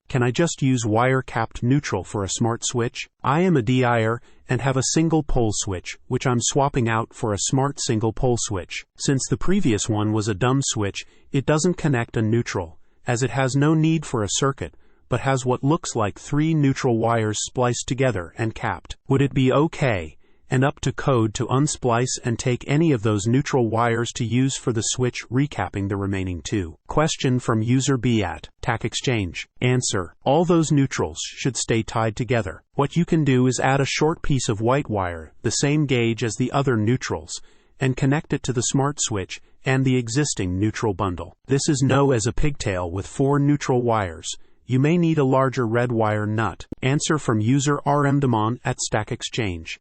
Can I just use wire-capped neutral for a smart switch? I am a DIer and have a single-pole switch, which I'm swapping out for a smart single-pole switch. Since the previous one was a dumb switch, it doesn't connect a neutral, as it has no need for a circuit, but has what looks like 3 neutral wires spliced together and capped. Would it be okay and up to code to unsplice and take any of those neutral wires to use for the switch, recapping the remaining 2? Question from user B at TAC Exchange. Answer: all those neutrals should stay tied together. What you can do is add a short piece of white wire, the same gauge as the other neutrals, and connect it to the smart switch and the existing neutral bundle. This is known as a pigtail with 4 neutral wires. You may need a larger red wire nut. Answer from user RM Damon at Stack Exchange.